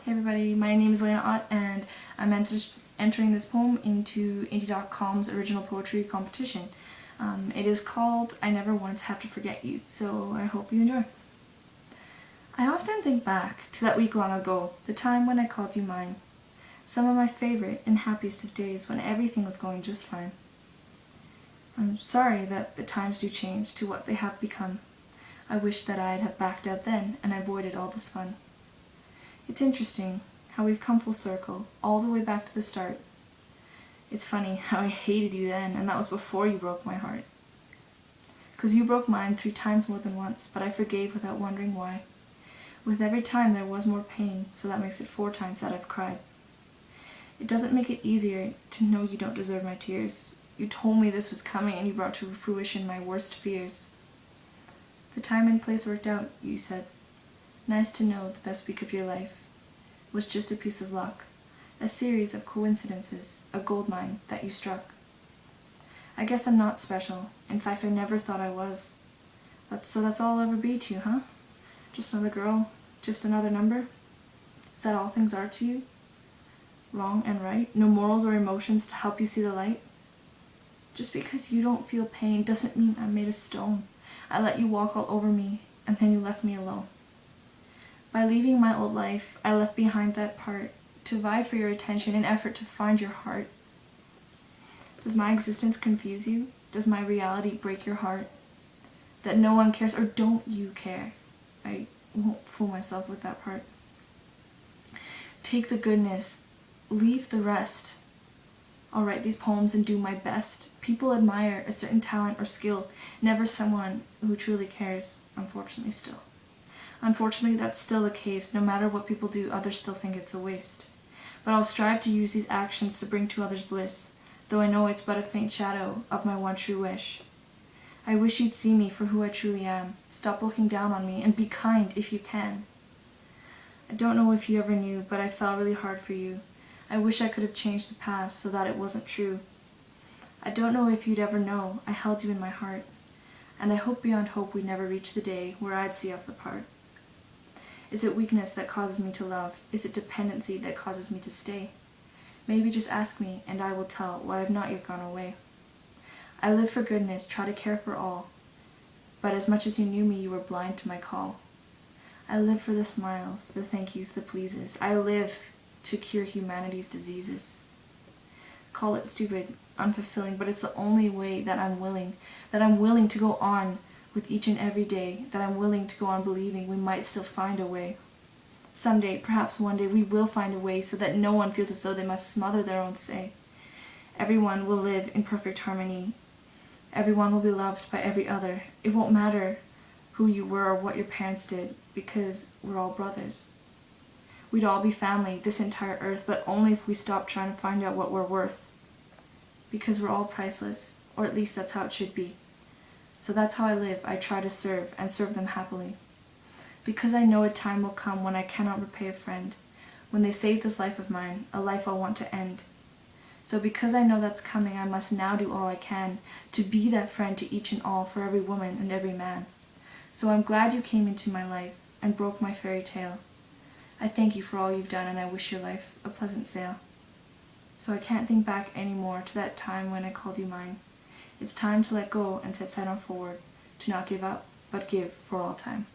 Hey everybody, my name is Elena Ott and I'm entering this poem into Indie.com's original poetry competition. It is called I Never Once Have to Forget You, so I hope you enjoy. I often think back to that week long ago, the time when I called you mine. Some of my favorite and happiest of days when everything was going just fine. I'm sorry that the times do change to what they have become. I wish that I'd have backed out then and avoided all this fun. It's interesting how we've come full circle, all the way back to the start. It's funny how I hated you then, and that was before you broke my heart. 'Cause you broke mine 3 times more than once, but I forgave without wondering why. With every time there was more pain, so that makes it 4 times that I've cried. It doesn't make it easier to know you don't deserve my tears. You told me this was coming and you brought to fruition my worst fears. The time and place worked out, you said. Nice to know the best week of your life was just a piece of luck, a series of coincidences, a goldmine that you struck. I guess I'm not special. In fact, I never thought I was. That's all I'll ever be to you, huh? Just another girl, just another number? Is that all things are to you? Wrong and right? No morals or emotions to help you see the light? Just because you don't feel pain doesn't mean I'm made of stone. I let you walk all over me, and then you left me alone. By leaving my old life, I left behind that part, to vie for your attention in effort to find your heart. Does my existence confuse you? Does my reality break your heart? That no one cares, or don't you care? I won't fool myself with that part. Take the goodness, leave the rest. I'll write these poems and do my best. People admire a certain talent or skill, never someone who truly cares, unfortunately still. Unfortunately, that's still the case. No matter what people do, others still think it's a waste. But I'll strive to use these actions to bring to others bliss, though I know it's but a faint shadow of my one true wish. I wish you'd see me for who I truly am. Stop looking down on me, and be kind if you can. I don't know if you ever knew, but I fell really hard for you. I wish I could have changed the past so that it wasn't true. I don't know if you'd ever know I held you in my heart, and I hope beyond hope we'd never reach the day where I'd see us apart. Is it weakness that causes me to love? Is it dependency that causes me to stay? Maybe just ask me, and I will tell why I've not yet gone away. I live for goodness, try to care for all, but as much as you knew me, you were blind to my call. I live for the smiles, the thank yous, the pleases. I live to cure humanity's diseases. Call it stupid, unfulfilling, but it's the only way that I'm willing to go on with each and every day, that I'm willing to go on believing we might still find a way. Someday, perhaps one day, we will find a way so that no one feels as though they must smother their own say. Everyone will live in perfect harmony. Everyone will be loved by every other. It won't matter who you were or what your parents did, because we're all brothers. We'd all be family, this entire earth, but only if we stop trying to find out what we're worth. Because we're all priceless, or at least that's how it should be. So that's how I live. I try to serve, and serve them happily. Because I know a time will come when I cannot repay a friend, when they save this life of mine, a life I'll want to end. So because I know that's coming, I must now do all I can to be that friend to each and all, for every woman and every man. So I'm glad you came into my life and broke my fairy tale. I thank you for all you've done, and I wish your life a pleasant sail. So I can't think back anymore to that time when I called you mine. It's time to let go and set sight on forward, to not give up, but give for all time.